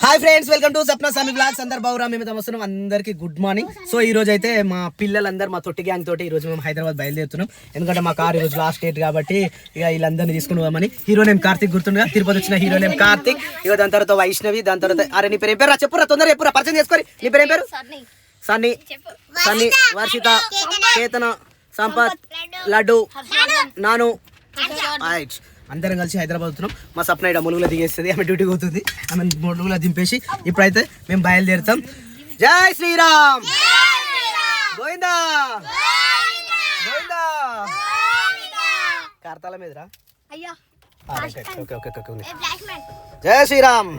Hi friends, welcome to Sapna సామి blogs. అందరు బాగురా? మేము వస్తున్నాం. అందరికి గుడ్ మార్నింగ్. సో ఈ రోజు అయితే మా పిల్లలందరూ మా తొట్టి గ్యాంగ్ తోటి ఈ రోజు మేము హైదరాబాద్ బయలుదేరుతున్నాం. ఎందుకంటే మా కార్ ఈ రోజు లాస్ట్ డేట్ కాబట్టి ఇక వీళ్ళందరినీ తీసుకుని పోమని. హీరో నేమ్ కార్తిక్ గుర్తుండగా, తిరుపతి వచ్చిన హీరో నేమ్ కార్తిక్. ఇక దాని తర్వాత వైష్ణవి, దాని తర్వాత అరే నీ పేరు ఏం పేరు చెప్పురా, తొందరగా చెప్పురా, పరిచయం చేసుకోరి. నీ పేరు ఏం పేరు? సన్నీ, సన్నీ, వర్షిత, కేతన, సంపత్, లడ్డు, నాను. అందరం కలిసి హైదరాబాద్ అవుతున్నాం. మా సప్న ఇక్కడ ములుగులో దిగేస్తుంది, ఆమె డ్యూటీకి అవుతుంది. ఆమె ములుగులో దింపేసి ఇప్పుడైతే మేము బయలుదేరుతాం. జై శ్రీరామ్, గోవిందా గోవిందా. కార్తాల మీదరా. జై శ్రీరామ్.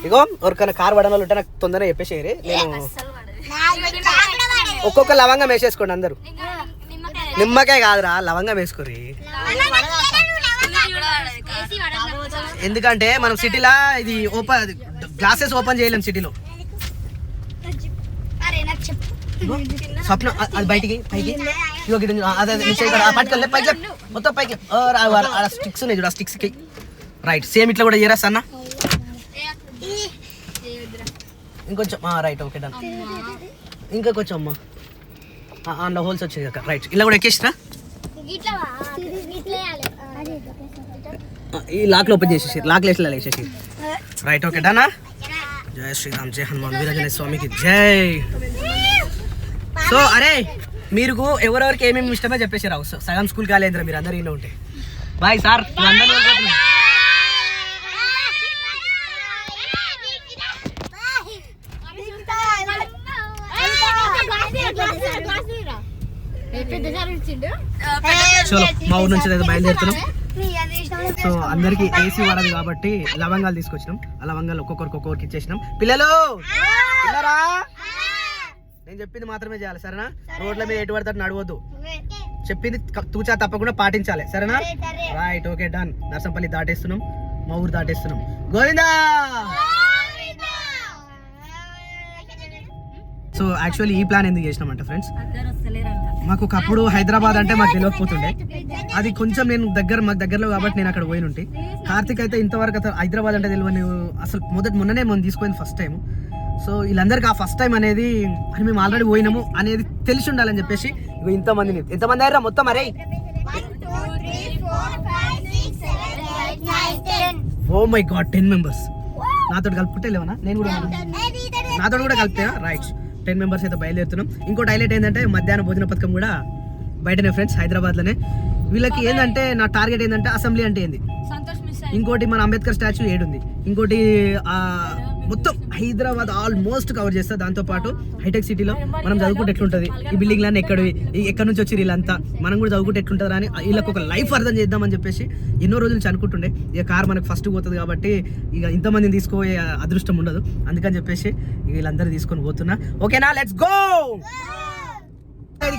ఇగో ఎవరికైనా కార్ పడన వాళ్ళు ఉంటే నాకు తొందరగా చెప్పేసేయరు. నేను ఒక్కొక్క లవంగం వేసేసుకోండి అందరూ. నిమ్మకాయ కాదురా, లవంగం వేసుకోరి. ఎందుకంటే మనం సిటీలో ఇది ఓపెన్ గ్లాసెస్ ఓపెన్ చేయలేం సిటీలో. స్వప్న అది బయటికి పైకి పట్టుకెళ్ళి పైకి మొత్తం పైకి స్టిక్స్ ఉన్నాయి చూడు, ఆ స్టిక్స్ కి రైట్. సేమ్ ఇట్లా కూడా చేయరా సన్న. ఇంకొంచెం రైట్, ఓకే డన్. ఇంకా కొంచెం అమ్మా అందులో హోల్స్ వచ్చాయి కదా, రైట్. ఇలా కూడా ఎక్కేసినా ఈ లాక్లో ఓపెన్ చేసేసి లాక్లో వేసేసి రైట్, ఓకే డనా. జై శ్రీరామ్, జై హనుమాన్ వీరాంజనేయ స్వామికి జై. సో అరే మీరు ఎవరెవరికి ఏమేమి ఇష్టమో చెప్పేసి రావు. సగం స్కూల్ కాలేంద్ర మీరు అందరూ ఇన్న ఉంటే బాయ్ సార్. చలో మా ఊరు నుంచి అయితే బయలుదేరుతున్నాం. సో అందరికి ఏసీ పడదు కాబట్టి లవంగాలు తీసుకొచ్చినాం. ఆ లవంగాలు ఒక్కొక్కరికి ఇచ్చేసినాం. పిల్లలు పిల్లరా, నేను చెప్పింది మాత్రమే చేయాలి సరేనా? రోడ్ల మీద ఎటు పడతాడు నడవద్దు, చెప్పింది తూచా తప్పకుండా పాటించాలి సరేనా? Right, okay done. నర్సంపల్లి దాటేస్తున్నాం, మా ఊరు దాటేస్తున్నాం. గోవిందా. సో యాక్చువల్లీ ఈ ప్లాన్ ఎందుకు చేసినామంటే ఫ్రెండ్స్, మాకు ఒకప్పుడు హైదరాబాద్ అంటే మాకు తెలియకపోతుండే. అది కొంచెం నేను మాకు దగ్గరలో కాబట్టి నేను అక్కడ పోయినుంటే. కార్తిక్ అయితే ఇంతవరకు అసలు హైదరాబాద్ అంటే తెలియని, అసలు మొన్ననే మనం తీసుకుపోయింది ఫస్ట్ టైం. సో వీళ్ళందరికీ ఆ ఫస్ట్ టైం అనేది అని మేము ఆల్రెడీ పోయినాము అనేది తెలిసి ఉండాలని చెప్పేసి ఎంతమంది అయ్యారా మొత్తం? అరే ఓ మై గాడ్, 10 మెంబర్స్ నాతో కలుపుకుంటే లేవనా? నేను కూడా నాతో కూడా కలిపితేనా? రైట్, 10 మెంబర్స్ అయితే బయలుదేరుతున్నాం. ఇంకోటి హైలైట్ ఏంటంటే మధ్యాహ్న భోజన పథకం కూడా బయటనే ఫ్రెండ్స్, హైదరాబాద్లోనే. వీళ్ళకి ఏంటంటే నా టార్గెట్ ఏంటంటే అసెంబ్లీ అంటే ఏంది, ఇంకోటి మన అంబేద్కర్ స్టాచ్యూ ఏడుంది, ఇంకోటి మొత్తం హైదరాబాద్ ఆల్మోస్ట్ కవర్ చేస్తా. దాంతోపాటు హైటెక్ సిటీలో మనం చదువుకుంటే ఎట్లుంటుంది, ఈ బిల్డింగ్ లన్నీ ఎక్కడి నుంచి వచ్చి వీళ్ళంతా, మనం కూడా చదువుకుంటే ఎట్లుంటుంది అని వీళ్ళకి ఒక లైఫ్ అర్థం చేద్దామని చెప్పేసి ఎన్నో రోజుల నుంచి అనుకుంటుండే. ఇక కార్ మనకు ఫస్ట్ పోతుంది కాబట్టి ఇక ఇంతమందిని తీసుకోపోయే అదృష్టం ఉండదు. అందుకని చెప్పేసి వీళ్ళందరూ తీసుకొని పోతున్నా. ఓకేనా, let's go.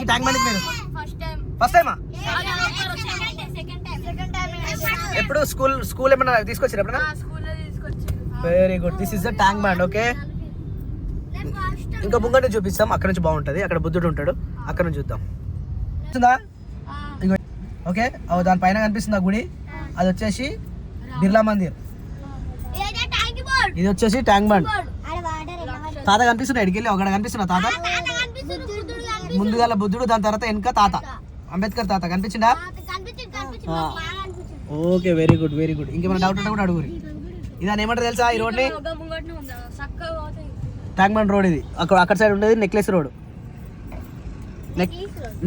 Tank bund first టైమా? ఎప్పుడు స్కూల్ ఏమన్నా తీసుకొచ్చారు ఎప్పుడన్నా? Very good, this is the tank bund. Okay, ఇంకా ముంగట చూపిస్తాం, అక్కడ నుంచి బాగుంటుంది. అక్కడ బుద్ధుడు ఉంటాడు, అక్కడ నుంచి చూద్దాం. ఓకే, దానిపైన కనిపిస్తుంది ఆ గుడి, అది వచ్చేసి బిర్లా మందిర్. ఇది వచ్చేసి ట్యాంక్ బండ్. తాత కనిపిస్తున్నాడు, ఎడికెళ్ళి ఒకడ కనిపిస్తున్నా తాత. ముందుగా బుద్ధుడు, దాని తర్వాత వెనక తాత అంబేద్కర్ తాత కనిపించిందా? Okay, very good very good. ఇంకేమైనా డౌట్ ఉంటే కూడా అడుగురి. ఇదని ఏమంటారు తెలుసా ఈ రోడ్ని? Tank bund road. ఇది అక్కడ సైడ్ ఉండేది నెక్లెస్ రోడ్.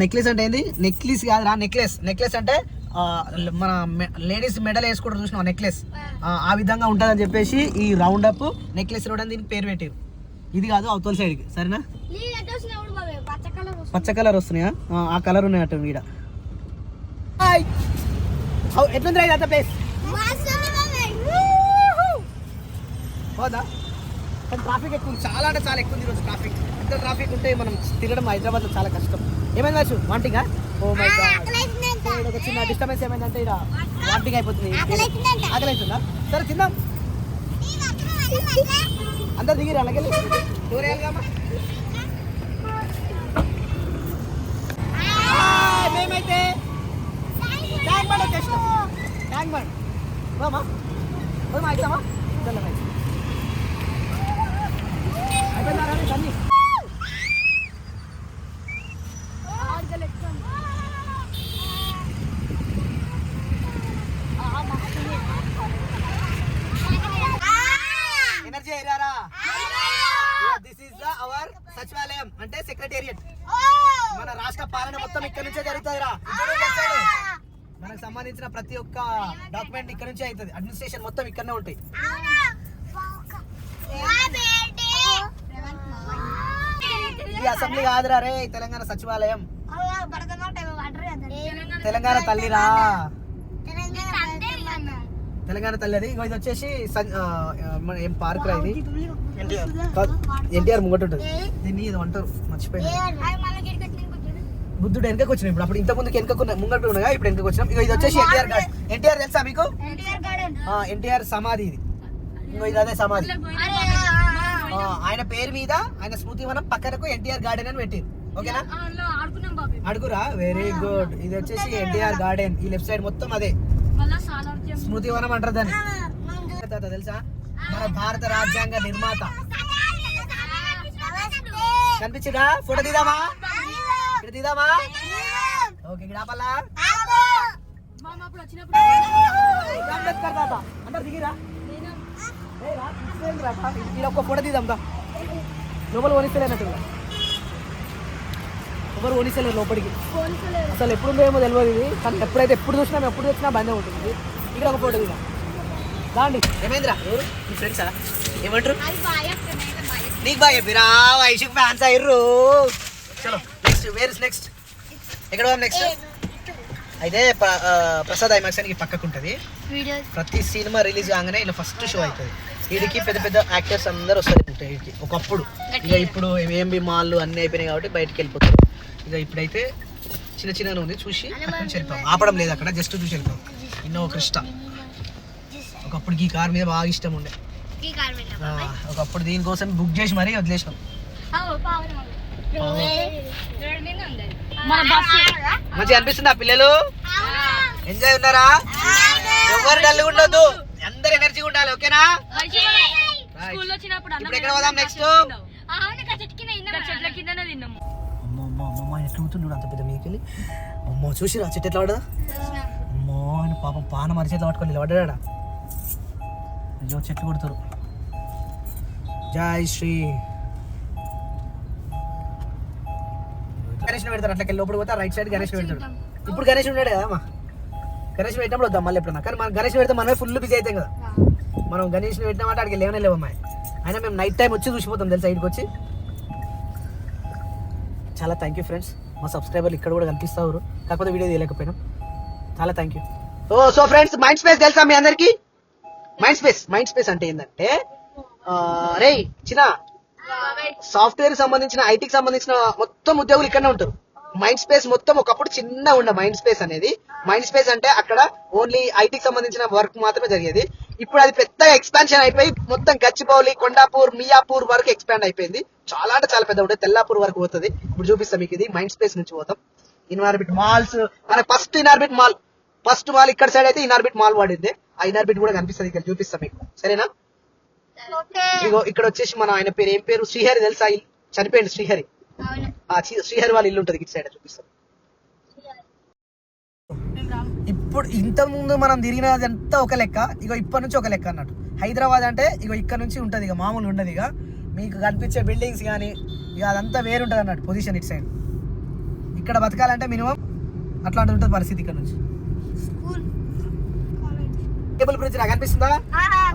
నెక్లెస్ అంటే ఏంది? నెక్లెస్ కాదురా, నెక్లెస్ అంటే మన లేడీస్ మెడల్ వేసుకుంటారు చూసిన నెక్లెస్, ఆ విధంగా ఉంటుందని చెప్పేసి ఈ రౌండ్ అప్ నెక్లెస్ రోడ్ అని దీనికి పేరు పెట్టారు. ఇది కాదు అవతల సైడ్కి సరేనా? పచ్చ కలర్ వస్తున్నాయా? ఆ కలర్ ఉన్నాయి అటు వీడ. ఎట్లుంది రైట్ ప్లేస్? హోదా ట్రాఫిక్ ఎక్కువ, చాలా అంటే చాలా ఎక్కువ ఈరోజు ట్రాఫిక్. ఎంత ట్రాఫిక్ ఉంటే మనం తిరగడం హైదరాబాద్లో చాలా కష్టం. ఏమైంది వచ్చు వాంటింగా? ఓ మై గాడ్, ఒక చిన్న డిస్టర్బెన్స్ ఏమైందంటే ఇక్కడ వాంటింగ్ అయిపోతుంది. ఆకలి అవుతుందా? సరే తిందాం. అందరు దిగిరు అలాగే మేమైతే ట్యాంక్ బండ్ వచ్చేసినాం. ట్యాంక్ బండ్ అయితామా అయిపోయిందా ఎనర్జీ అయ్యారా? దిస్ ఈస్ ద అవర్ సచివాలయం అంటే సెక్రటేరియట్. మన రాష్ట్ర పాలన మొత్తం ఇక్కడ నుంచే జరుగుతుందిరా. మనకు సంబంధించిన ప్రతి ఒక్క డాక్యుమెంట్ ఇక్కడ నుంచే అవుతుంది. అడ్మినిస్ట్రేషన్ మొత్తం ఇక్కడనే ఉంటాయి. ఇది అసెంబ్లీ కాదురా రే, తెలంగాణ సచివాలయం. తెలంగాణ తల్లిరా, తెలంగాణ తల్లి అది. ఇది వచ్చేసి ఏం పార్క్ రా ఇది, ఎన్టీఆర్ ముంగట ఉంటుంది. దీన్ని ఇది అంటారు, మర్చిపోయింది. బుద్ధుడు వెనకకు వచ్చినాం ఇప్పుడు. అప్పుడు ఇంత ముందుకు వెనక ముంగట ఉన్నాగా, ఇప్పుడు వెనకకు వచ్చినాం. ఇక ఇది వచ్చేసి ఎన్టీఆర్ గార్డెన్. ఎన్టీఆర్ తెలుసా మీకు? ఎన్టీఆర్ సమాధి ఇది. ఇంకో ఇది అదే సమాధి. ఆయన పేరు మీద ఆయన స్మృతి వనం పక్కనకు ఎన్టీఆర్ గార్డెన్ అని పెట్టారు. ఓకేనా? అడుగురా, వెరీ గుడ్. ఇది వచ్చేసి ఎన్టీఆర్ గార్డెన్. ఈ లెఫ్ట్ సైడ్ మొత్తం అదే స్మృతి వనం అంటారు దాన్ని. తెలుసా? మన భారత రాజ్యాంగ నిర్మాత. కనిపించరా? ఫోటో తీద్దామా? ఇక్కడ తీద్దామా? ఓకే, ఇక్కడ ఆపల్లా. అంబేద్కర్ తాత అంటారు, దిగిరా. ఒక్క ఫోటో తీద్దాం దా. లోపల కొనిస్తలేనట్టు ఎవరు కొనిస్తలేరు లోపలికి. అసలు ఎప్పుడు ఏమో తెలియదు ఇది, కానీ ఎప్పుడైతే ఎప్పుడు చూసినా బందే ఉంటుంది. ఇక్కడ ఒక ఫోటో తీద్దాం దాండి. ఏమైందిరా? ఎవరు మీ ఫ్రెండ్సా? ఏమంటారు? నీకు బాగా చెప్పిరా, వైషుక్ ఫ్యాన్స్ అయ్యారు. చలో నెక్స్ట్, వేర్ ఇస్ నెక్స్ట్? ఎక్కడ పోదాం నెక్స్ట్? అయితే ప్రసాద్ ఐమాక్స్ అని పక్కకు ఉంటుంది. ప్రతి సినిమా రిలీజ్ కాగానే ఇలా ఫస్ట్ షో అవుతుంది. వీడికి పెద్ద పెద్ద యాక్టర్స్ అందరు వస్తారు వీడికి. ఒకప్పుడు ఇక ఇప్పుడు ఏంబి మాల్లు అన్నీ అయిపోయినాయి కాబట్టి బయటకు వెళ్ళిపోతారు. ఇక ఇప్పుడైతే చిన్న ఉంది, చూసి అక్కడ నుంచి వెళ్ళిపోతాం. ఆపడం లేదు అక్కడ, జస్ట్ చూసి వెళ్ళిపోతాం. Innova Crysta. ఒకప్పుడు ఈ కార్ మీద బాగా ఇష్టం ఉండే. ఒకప్పుడు దీనికోసం బుక్ చేసి మరీ వదిలేసాం. మంచిగా అనిపిస్తుంది ఆ పిల్లలు? ఎంజాయ్ ఉన్నారా? ఎవరు డల్గా ఉండొద్దు, అందరు ఎనర్జీగా ఉండాలి. ఓకేనా? ఇప్పుడు ఎక్కడ పోదాం నెక్స్ట్? ఎట్లుంటున్నాడు అంత పెద్ద మీకెళ్ళి. అమ్మో చూసిరా చెట్టు ఎట్లా పడదా? అమ్మో ఆయన పాపం పాన మరి చేతిలో పట్టుకొని నిలబడ్డా. అయ్యో చెట్లు కొడతారు. జై శ్రీ గణేష్ పెడతారు. అట్లా లోపల పోతే రైట్ సైడ్ గణేష్ పెడతాడు. ఇప్పుడు గణేష్ ఉన్నాడు కదా అమ్మా, గణేష్ పెట్టినప్పుడు వద్దాం మళ్ళీ ఎప్పుడన్నా. కానీ మనం గణేష్ పెడితే మనమే ఫుల్ బిజీ అవుతాం కదా. మనం గణేష్ పెట్టినామంటే అక్కడికి లేవనే లేవమ్మాయి. అయినా మేము నైట్ టైం వచ్చి చూసిపోతాం తెలుసా సైడ్కి వచ్చి. చాలా థ్యాంక్ యూ ఫ్రెండ్స్. మా సబ్స్క్రైబర్లు ఇక్కడ కూడా కనిపిస్తారు, కాకపోతే వీడియో తీయలేకపోయినాం. చాలా thank you. So friends, mind space తెలుసా మీ అందరికి? మైండ్ స్పేస్ అంటే ఏంటంటే, రే చిన్న సాఫ్ట్వేర్ సంబంధించిన, ఐటీకి సంబంధించిన మొత్తం ఉద్యోగులు ఇక్కడనే ఉంటారు. మైండ్ స్పేస్ మొత్తం ఒకప్పుడు చిన్న ఉండే మైండ్ స్పేస్ అనేది. మైండ్ స్పేస్ అంటే అక్కడ ఓన్లీ ఐటీకి సంబంధించిన వర్క్ మాత్రమే జరిగేది. ఇప్పుడు అది పెద్దగా ఎక్స్పాన్షన్ అయిపోయి మొత్తం గచ్చిబౌలి, కొండాపూర్, మియాపూర్ వరకు ఎక్స్పాండ్ అయిపోయింది. చాలా అంటే చాలా పెద్ద ఉంటుంది. తెల్లాపూర్ వరకు పోతుంది. ఇప్పుడు చూపిస్తాం మీకు. ఇది మైండ్ స్పేస్ నుంచి పోతాం. ఇన్ఆర్బిట్ మాల్స్, మన ఫస్ట్ ఇన్ఆర్బిట్ మాల్ ఇక్కడ సైడ్ అయితే ఇన్ఆర్బిట్ మాల్ వాడింది. ఆ ఇన్ఆర్బిట్ కూడా కనిపిస్తుంది, ఇక్కడ చూపిస్తాం మీకు. సరేనా? ఇగో ఇక్కడ వచ్చేసి మన ఆయన పేరు ఏం పేరు? శ్రీహరి తెలుసా? చనిపోయింది శ్రీహరి. శ్రీహరి వాళ్ళ ఇల్లు ఉంటుంది ఇటు సైడ్, చూపిస్తాం. ఇప్పుడు ఇంత ముందు మనం తిరిగినదంతా ఒక లెక్క, ఇగో ఇప్పటి నుంచి ఒక లెక్క అన్నట్టు. హైదరాబాద్ అంటే ఇగో ఇక్కడ నుంచి ఉంటుంది, ఇక మామూలు ఉండదు. ఇక మీకు కనిపించే బిల్డింగ్స్ కానీ ఇక అదంతా వేరుంటుంది అన్నట్టు పొజిషన్ ఇటు సైడ్. ఇక్కడ బతకాలంటే మినిమం అట్లాంటి ఉంటుంది పరిస్థితి. ఇక్కడ నుంచి కేబుల్ బ్రిడ్జ్ నాకు కనిపిస్తుందా?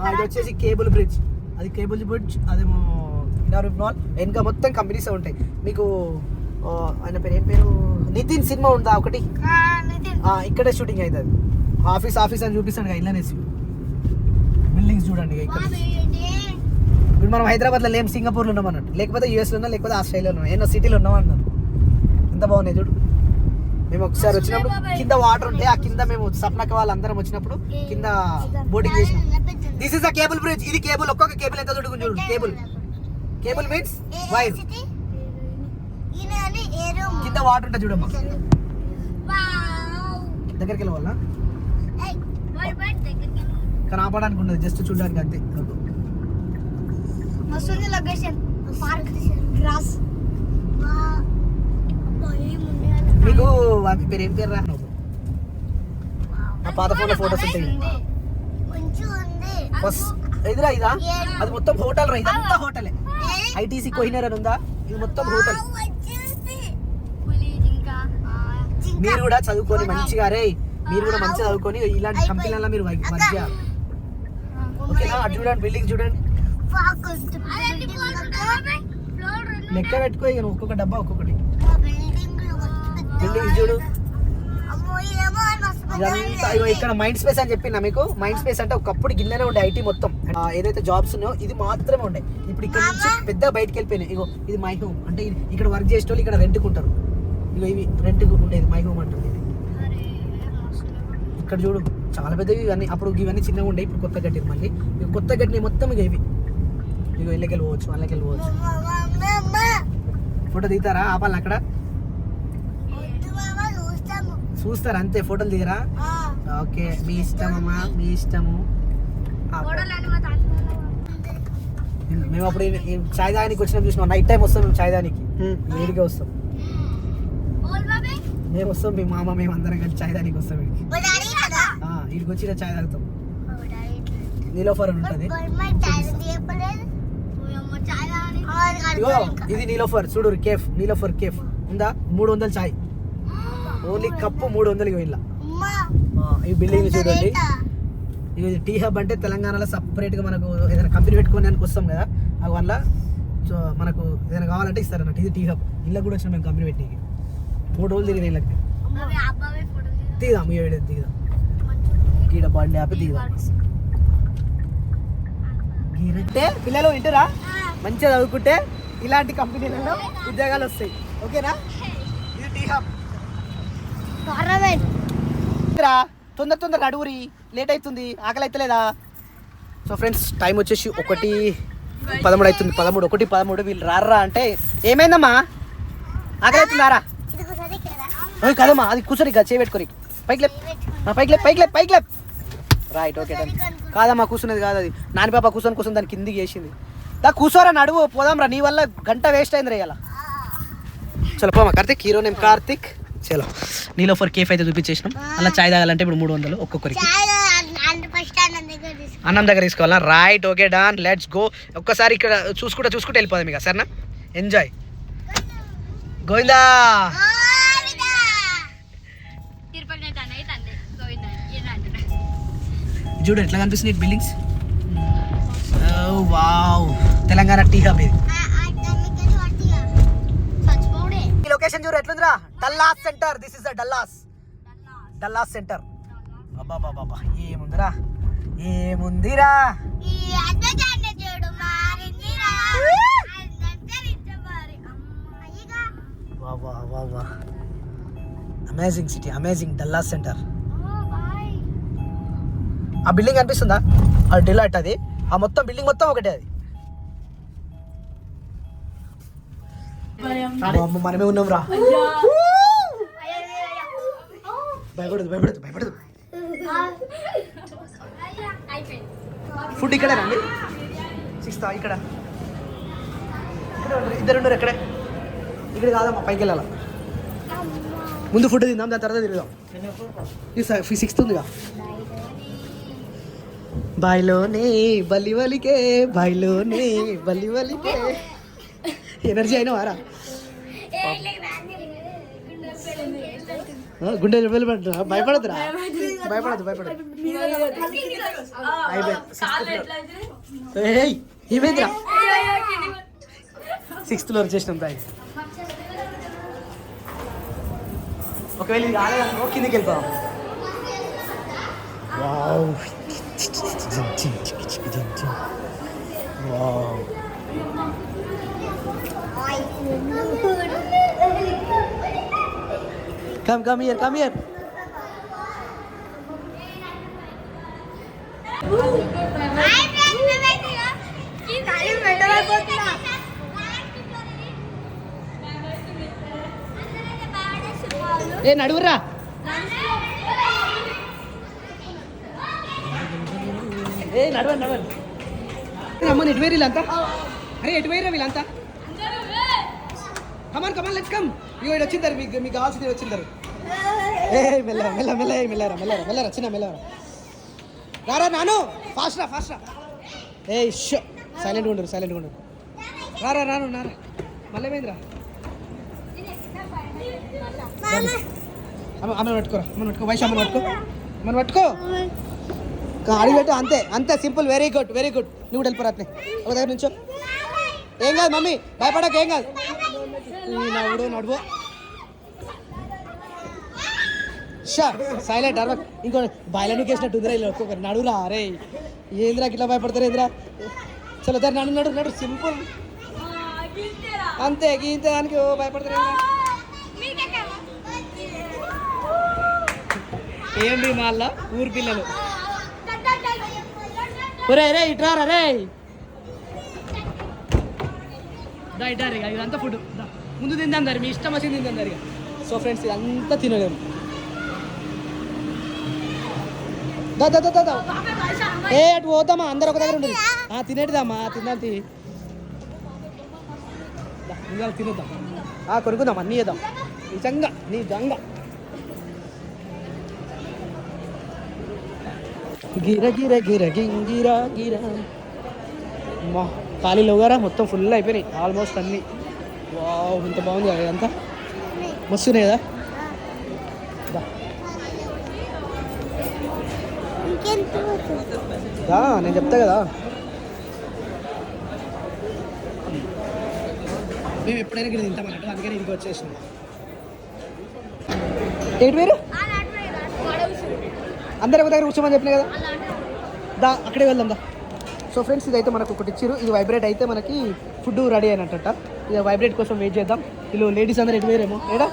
ఇది వచ్చేసి కేబుల్ బ్రిడ్జ్. అది కేబుల్ బ్రిడ్జ్, అదేమో ఇన్ఆర్బిట్ మాల్. వెనక మొత్తం కంపెనీస్ ఉంటాయి. మీకు ఆయన పేరు ఏం పేరు? నితిన్ సినిమా ఉందా ఒకటి, ఇక్కడే షూటింగ్ అవుతుంది. ఆఫీస్ అని చూపిస్తాడు ఇల్లనేసి. బిల్డింగ్స్ చూడండి ఇక్కడ. ఇప్పుడు మనం హైదరాబాద్లో లేం, సింగపూర్లో ఉన్నాం అన్నట్టు, లేకపోతే యూఎస్లో ఉన్నా, లేకపోతే ఆస్ట్రేలియాలో ఉన్నాం, ఎన్నో సిటీలో ఉన్నాం అన్నారు. ఎంత బాగున్నాయి చూడు. మేము ఒకసారి వచ్చినప్పుడు కింద వాటర్ ఉంటే ఆ కింద మేము సప్నక వాళ్ళందరం వచ్చినప్పుడు కింద బోటింగ్ చేసినాం. This is the cable bridge. ఇది కేబుల్, ఒక్కొక్క కేబుల్ ఎంత చూడు చూడు. Cable means wire. కింద వాటర్ ఉంటుంది చూడమ్మా. దగ్గరికి వెళ్ళవాలా? కానీ ఆపడానికి ఉండదు, జస్ట్ చూడడానికి అంతే. మస్తుంది లొకేషన్, పార్క్, గ్రాస్. మీకు వాటి పేరు ఏం పేరు రా? నా పాత ఫోన్లో ఫోటోస్ ఉంటాయి. బస్ ఎదురా ఇదా? అది మొత్తం హోటల్ రా, ఇదంతా హోటలే. ఐటీసీ కోహినూర్ అని ఉందా, ఇది మొత్తం హోటల్. మీరు కూడా చదువుకొని మంచిగా రే, మీరు కూడా మంచిగా చదువుకొని ఇలాంటి కంపెనీలలో మీరు వర్క్ చేయాలి. ఓకేనా? అటు చూడండి, బిల్డింగ్ చూడండి, లెక్క పెట్టుకో ఇక ఒక్కొక్క డబ్బా ఒక్కొక్కటి. బిల్డింగ్ చూడు ఇదంతా. ఇక్కడ మైండ్ స్పేస్ అని చెప్పినా మీకు. మైండ్ స్పేస్ అంటే ఒకప్పుడు గిన్నెనే ఉండే ఐటీ మొత్తం, ఏదైతే జాబ్స్ ఉన్నాయో ఇది మాత్రమే ఉండే. ఇప్పుడు ఇక్కడ నుంచి పెద్ద బయటకు వెళ్ళిపోయినాయి. ఇగో ఇది మై హోమ్ అంటే ఇక్కడ వర్క్ చేసే వాళ్ళు ఇక్కడ రెంట్కి ఉంటారు. ఇగో ఇవి రెంట్కి ఉండేది మై హోమ్ అంటారు. ఇది ఇక్కడ చూడు చాలా పెద్దవి ఇవన్నీ. అప్పుడు ఇవన్నీ చిన్నగా ఉండే, ఇప్పుడు కొత్త గట్టి మళ్ళీ కొత్త గట్టిని మొత్తం ఇక ఇవి. ఇగో ఇళ్ళకి వెళ్ళిపోవచ్చు, వాళ్ళకి వెళ్ళిపోవచ్చు. ఫోటో దిగుతారా? ఆపాలి అక్కడ చూస్తారు అంతే, ఫోటోలు దిగరా? ఓకే, మీ ఇష్టం అమ్మా, మీ ఇష్టము. మేము అప్పుడు చాయ్ దానికి వచ్చినాం చూసినాం, నైట్ టైం వస్తాం మేము చాయ్ దానికి, వేడిగా వస్తాం మేము. వస్తాం మీ మామ మేము అందరం కలిసి చాయ్ దానికి వస్తాం. వీడికి వచ్చి చాయ్ తాగుతాం. నీలోఫర్ అని ఉంటుంది. ఇగో ఇది నీలోఫర్ చూడు, కేఫ్ నీలోఫర్ కేఫ్ ఉందా? 300 చాయ్, ఓన్లీ కప్పు 300 ఇలా. ఈ బిల్డింగ్ చూడండి. ఇది టీ హబ్ అంటే తెలంగాణలో సపరేట్గా మనకు ఏదైనా కంపెనీ పెట్టుకోవడానికి వస్తాం కదా, అది వల్ల సో మనకు ఏదైనా కావాలంటే ఇస్తారు అన్నట్టు. ఇది టీ హబ్. ఇళ్ళకి కూడా వచ్చినాం మేము కంపెనీ పెట్టినకి. 3 రోజులు తిరిగిన ఇళ్ళకి. దిగుదాం దిగుదాం, గీడ బండి ఆపి దిగుదాం. గీరంటే పిల్లలు వింటారా? మంచిగా చదువుకుంటే ఇలాంటి కంపెనీలలో ఉద్యోగాలు వస్తాయి. ఓకేనా? ఇది టీ హబ్. తొందర అడుగురి, లేట్ అవుతుంది, ఆకలి అవుతలేదా? సో ఫ్రెండ్స్ టైం వచ్చేసి 1:13 అవుతుంది. 1:13 వీళ్ళు రారా అంటే ఏమైందమ్మా, ఆకలి అవుతుందారా? కదమ్మా, అది కూర్చొని చేయబెట్టుకొని పైకి లేప్, పైకి లేప్. Right, okay done. కాదమ్మా కూర్చునేది కాదు, అది నాని పాప కూర్చొని దాని కిందికి వేసింది. దా కూర్చోరా, నడువు పోదాం రా, నీ వల్ల గంట వేస్ట్ అయింది రా ఇలా. చలో పోమా కార్తిక్, హీరో నేమ్ కార్తిక్. చలో నీలోఫర్ కేఫ్ అయితే చూపించేసినాం. అలా చాయ్ తాగాలంటే ఇప్పుడు 300 ఒక్కొక్కరికి. అన్నం దగ్గర తీసుకోవాలా? Right, okay done, let's go. ఒక్కసారి ఇక్కడ చూసుకుంటే వెళ్ళిపోదాం ఇక, సరేనా? ఎంజాయ్. గోవిందా. చూడు ఎట్లా కనిపిస్తుంది buildings. Wow, Telangana T hub ఇది. లొకేషన్ చూడు ఎట్లుందిరా? Dallas centre. This is the Dallas centre. అబ్బా ఏముందిరా amazing city, amazing Dallas centre. ఆ బిల్డింగ్ కనిపిస్తుందా? అది డిలైట్, అది ఆ మొత్తం బిల్డింగ్ మొత్తం ఒకటే. అది మనమే ఉన్నాం రా. భయపడదు. ఫుడ్ ఇక్కడే రండి. 6th ఇక్కడ ఇద్దరు ఎక్కడే. ఇక్కడ కాదమ్మా, పైకి వెళ్ళాలా. ముందు ఫుడ్ తిందాం, దాని తర్వాత తిరుగుదాం. 6th ఉందిగా. బాయిలోనే బలివలికే, బాయిలోనే బలివలికే. ఎనర్జీ అయినా వారా? గుండె భయపడదురా, భయపడదు. ఏమైందిరా? 6th ఫ్లోర్ వచ్చేసినాం దాయి. ఒకవేళ ఇది రాలేదనుకో కిందికి వెళ్ళిపోదాం. Come here. ఏ నడువురా. అమ్మని ఎటు వేరు వీళ్ళంతా? అరే ఎటు వేరా వీళ్ళంతా? కమాన్ కమాన్ లెట్స్ కమ్. ఇగో ఇటు వచ్చిందారు, మీకు కావాల్సింది వచ్చిందారు. ఏ మెల్లరా మెల్ల మెల్ల మెల్లరా మెల్లరా మెల్లరా చిన్న మెల్లరా. రారా నాను, ఫాస్ట్ రా. ఏ షో సైలెంట్గా ఉండరు. రారా నాను నారా, మళ్ళీ ఏమైందిరా? అమ్మ పట్టుకోరా, వయసు అమ్మని పట్టుకో. అడిగి పెట్టు, అంతే సింపుల్. వెరీ గుడ్ నువ్వు వెళ్ళిపోరా అట్నే ఒక దగ్గర నుంచో. ఏం కాదు మమ్మీ, భయపడక, ఏం కాదు. నడువు సైలెంట్ అరవక్. ఇంకో బాయిలను కేసినట్టు ఉందిరా ఇలా ఒక్కొక్కరు. నడువురా. అరే ఏందిరా ఇట్లా భయపడతారు ఏందిరా? చలో దాన్ని నడు సింపుల్. అంతే గీంతే దానికి భయపడతారు. ఏంటి వాళ్ళ ఊరు పిల్లలు. ఒరే రే ఇట్రారా రే. ఇటారు ఇక ఇదంతా ఫుడ్ ముందు తిందాం దారి, మీ ఇష్టం వచ్చింది తిందాం దారి. సో ఫ్రెండ్స్ ఇదంతా తినలేము. ఏ అటు పోతామా, అందరు ఒక దగ్గర ఉండదు. తినేటిదామా, తిందాం తినేద్దాం. కొనుక్కుందాం, అన్నీ వేద్దాం నిజంగా. గిర అమ్మా ఖాళీలో గారా మొత్తం ఫుల్ అయిపోయినాయి ఆల్మోస్ట్ అన్నీ. వావ్ ఇంత బాగుంది కదా, అంతా మస్తున్నాయి కదా. నేను చెప్తా కదా, మేము ఎప్పుడైనా ఇక్కడ తింటామన్నట్టు, అందుకని ఇంటికి వచ్చేసినాం. ఏంటి మీరు అందరు ఒక దగ్గర కూర్చోమని చెప్పినా కదా, అక్కడే వెళ్దాం. సో ఫ్రెండ్స్ ఇదైతే మనకు ఒకటి ఇచ్చిరు. ఇది వైబ్రేట్ అయితే మనకి ఫుడ్ రెడీ అయినట్ట. ఇది వైబ్రేట్ కోసం వెయిట్ చేద్దాం. వీళ్ళు లేడీస్ అందరూ ఎటు వేరేమో ఏడా,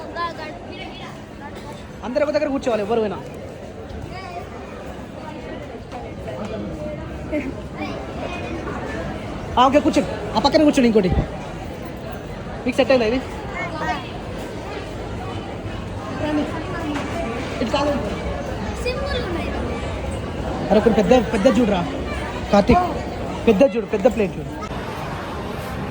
అందరు ఒక దగ్గర కూర్చోవాలి ఎవరు పోయినా. ఓకే కూర్చోండి, ఆ పక్కన కూర్చోండి. ఇంకోటి మీకు సెట్ అయిందా ఇది? ఇది కాదు అరే ఒకటి పెద్ద చూడరా కార్తీక్, పెద్ద ప్లేట్ చూడు.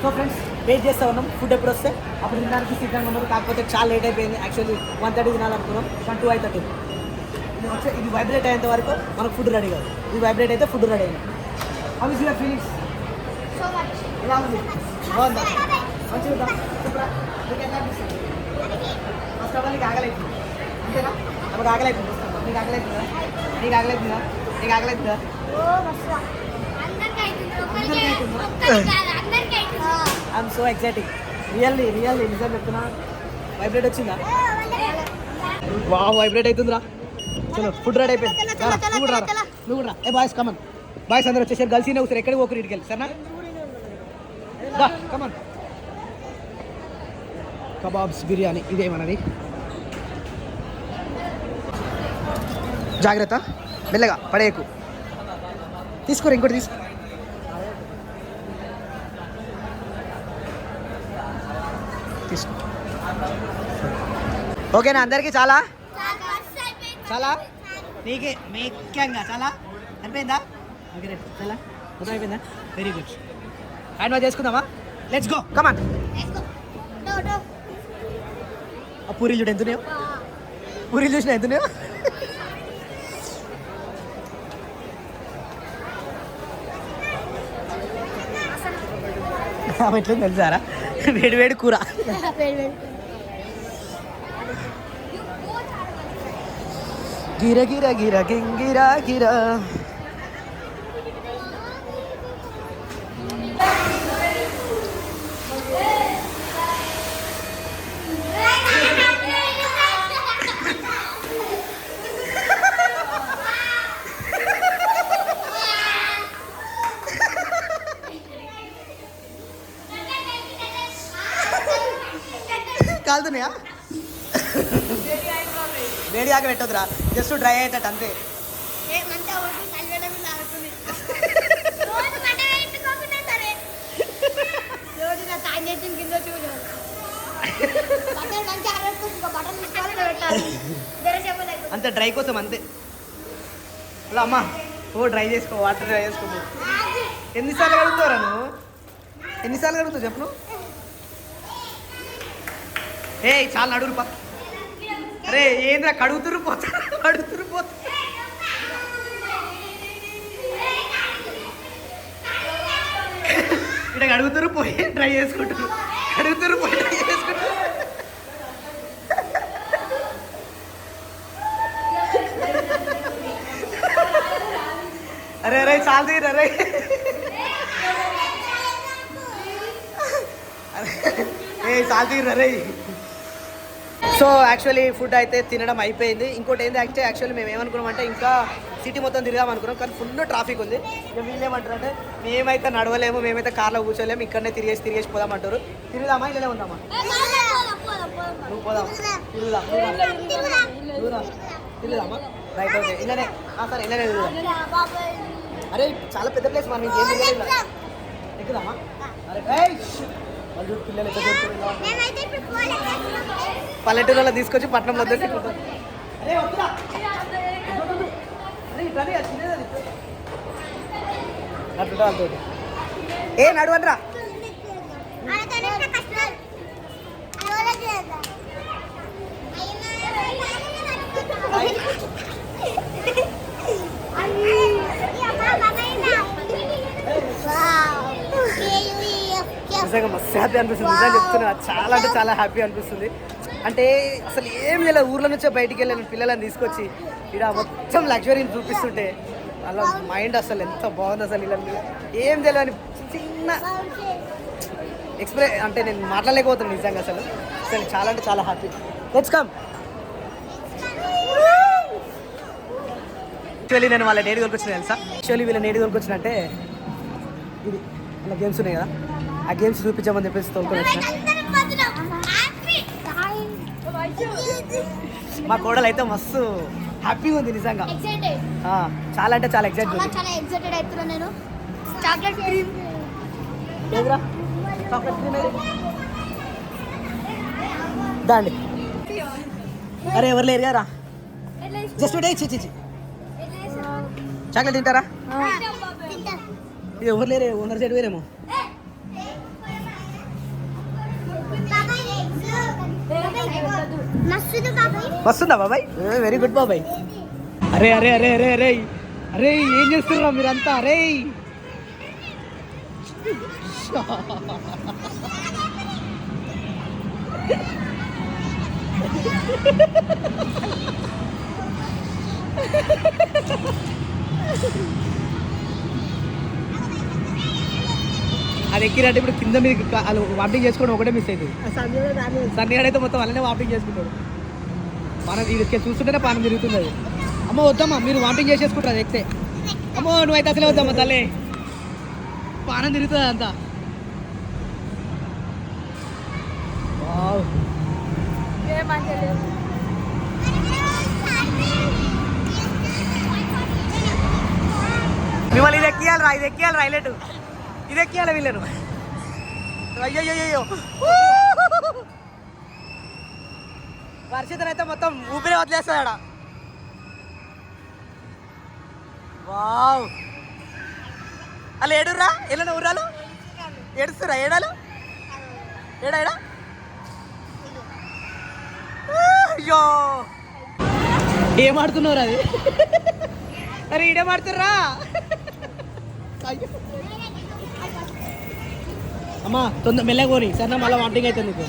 సో ఫ్రెండ్స్ వెయిట్ చేస్తూ ఉన్నాం ఫుడ్ ఎప్పుడు వస్తే అప్పుడు తినడానికి సిద్ధంగా ఉన్నారు. కాకపోతే చాలా లేట్ అయిపోయింది. యాక్చువల్లీ 1:30 తినాలనుకున్నాం, కానీ 2 అవుతుంది. ఇది వైబ్రేట్ అయ్యేంత వరకు మనకు ఫుడ్ రెడీ కాదు. ఇది వైబ్రేట్ అయితే ఫుడ్ రెడీ అయింది. How is your feelings? ఎలా ఉంది? బాగుందా? మంచిగా ఫస్ట్ ఆఫ్ ఆల్ నీకు ఆగలేదు అంతేనా? నాకు ఆగలేదు. నీకు ఆగలేతుందా? నీకు ఆగలేతుందా? I'm so exciting. రియల్లీ నిజం చెప్తున్నా. వైబ్రేట్ వచ్చిందా? వైబ్రేట్ అవుతుందిరా. చలో ఫుడ్ రెడీ అయిపోయింది. నువ్వు కూడా ఏ బాయ్స్ కమన్, బాయ్స్ అందరూ వచ్చేసారు. గర్ల్స్ ఈయన ఒకసారి ఎక్కడికి ఒకరు ఇటుకెళ్ళి సరేనా? కమన్. కబాబ్స్ బిర్యానీ ఇదేమన్నది. జాగ్రత్త, మెల్లగా పడేయకు. తీసుకోరు, ఇంకోటి తీసుకో. ఓకేనా అందరికీ? చాలా నీకే ముఖ్యంగా చాలా అయిపోయిందా? ఓకే రైట్, చాలా మొత్తం అయిపోయిందా? Very good. హ్యాండ్ వాష్ చేసుకుందామా? లెట్స్ గో, కమాన్. ఆ పూరీలు చూడు ఎంతున్నాయో, పూరీలు చూసినా ఎంతున్నాయో. ఎట్లా తెలుసారా? వేడి కూర. గిర గిర గిర గింగిరా గిరా. కాలుతున్నాయా? వేడి ఆక పెట్టదురా, జస్ట్ డ్రై అయ్యేటట్టు అంతే. అంతే డ్రై కోసం అంతే. అలా అమ్మా ఓ డ్రై చేసుకో, వాటర్ డ్రై చేసుకో. ఎన్నిసార్లు కడుగుతావురా నువ్వు? ఎన్నిసార్లు కడుగుతావు చెప్పు నువ్వు? ఏ చాలా నడురు పా. అరే ఏంద్రా కడుగుతురు పోతా, కడుగుతురు పోతా. ఇక్కడ అడుగుతారు పోయి ట్రై చేసుకుంటారు, అడుగుతారు పోయి ట్రై చేసుకుంటారు. అరే అరే చాలు తీరు అరే. ఏ చాలు తీరు అరే. సో యాక్చువల్లీ ఫుడ్ అయితే తినడం అయిపోయింది. ఇంకోటి ఏంటి అంటే యాక్చువల్లీ మేము ఏమనుకున్నాం అంటే ఇంకా సిటీ మొత్తం తిరిగాం అనుకున్నాం, కానీ ఫుల్ ట్రాఫిక్ ఉంది. ఇక వీళ్ళేమంటారు అంటే మేమైతే నడవలేము, మేమైతే కార్లో కూర్చోలేము, ఇక్కడనే తిరిగేసి పోదామంటారు. తిరుగుదామా ఇలానే ఉందామా? నువ్వు పోదాం, తిరుగుదామా? రైట్ ఓకే ఇలానే సరే ఇలానే తిరుగుదాం. అరే చాలా పెద్ద ప్లేస్ మనం ఇంకేం తిరగలేదు. ఎక్కుదామా? అరే వాళ్ళు పిల్లలు పల్లెటూరులో తీసుకొచ్చి పట్టణంలో దొరికిపోతారు. అరే వద్దురా, అట్లా వాళ్ళతో ఏ నడవండిరా. నిజంగా మస్తు హ్యాపీ అనిపిస్తుంది, నిజంగా చెప్తున్నా. చాలా అంటే చాలా హ్యాపీ అనిపిస్తుంది. అంటే అసలు ఏం లేదు, ఊర్ల నుంచే బయటికి వెళ్ళిన పిల్లలని తీసుకొచ్చి ఇక్కడ మొత్తం లగ్జరీని చూపిస్తుంటే అలా మైండ్ అసలు ఎంత బాగుంది. అసలు ఇలా ఏం తెలియని చిన్న ఎక్స్ప్రెస్ అంటే నేను మాట్లాడలేకపోతున్నాను నిజంగా. అసలు అసలు చాలా అంటే చాలా హ్యాపీ. Let's come. యాక్చువల్లీ నేను వాళ్ళ నేడు కొనుకొచ్చిన తెలుసా? యాక్చువల్లీ వీళ్ళ నేడు కొనుకొచ్చిన అంటే ఇది అలా గేమ్స్ ఉన్నాయి కదా, ఆ గేమ్స్ చూపించామని చెప్పేసి తోలుకొని వచ్చిన. మా కోడలు అయితే మస్తు హ్యాపీగా ఉంది నిజంగా, చాలా అంటే చాలా ఎక్సైటెడ్ అవుతున్నా నేను. చాక్లెట్ క్రీమ్ దాండి. అరే ఎవరు లేరు కదా, జస్ట్ చిచి చాక్లెట్ తింటారా? ఎవరు లేరే, ఓనర్ సైడ్ వేరేమో. వస్తుందా బాబాయ్? వెరీ గుడ్ బాబాయ్. అరే అరే అరే అరే అరే అరే ఏం చేస్తున్నారా మీరంతా? అరే అది ఎక్కినట్టు ఇప్పుడు కింద మీద వాళ్ళు వామిటింగ్ చేసుకోవడం ఒకటే మిస్ అవుతుంది. సన్నిగాడైతే మొత్తం వాళ్ళనే వామిటింగ్ చేసుకుంటాడు. మనం ఇది చూస్తుంటేనే పానం తిరుగుతుంది. అది అమ్మ వద్దమ్మా, మీరు వామిటింగ్ చేసేసుకుంటారు అది ఎక్కితే. అమ్మో నువ్వైతే అసలే వద్దమ్మా తల్లి, పానం తిరుగుతుంది అంతా. మిమ్మల్ని ఇది ఎక్కియాలరా, ఇది ఎక్కియాలి రైలెట్, ఇది ఎక్కియాలి వీళ్ళను. అయ్యో వర్షితనైతే మొత్తం ఊపిరి వదిలేస్తాడా. వావ్ అలా ఏడుర్రా, ఎలా ఊరాలు ఏడుస్తురా? ఏడాలు ఏడా ఏడా? అయ్యో ఏం ఆడుతున్నారు అది? అరే ఈడేం ఆడుతుర్రా? అమ్మా మెల్లగా పోనీ, సరే మళ్ళీ వామిటింగ్ అవుతుంది నీకు.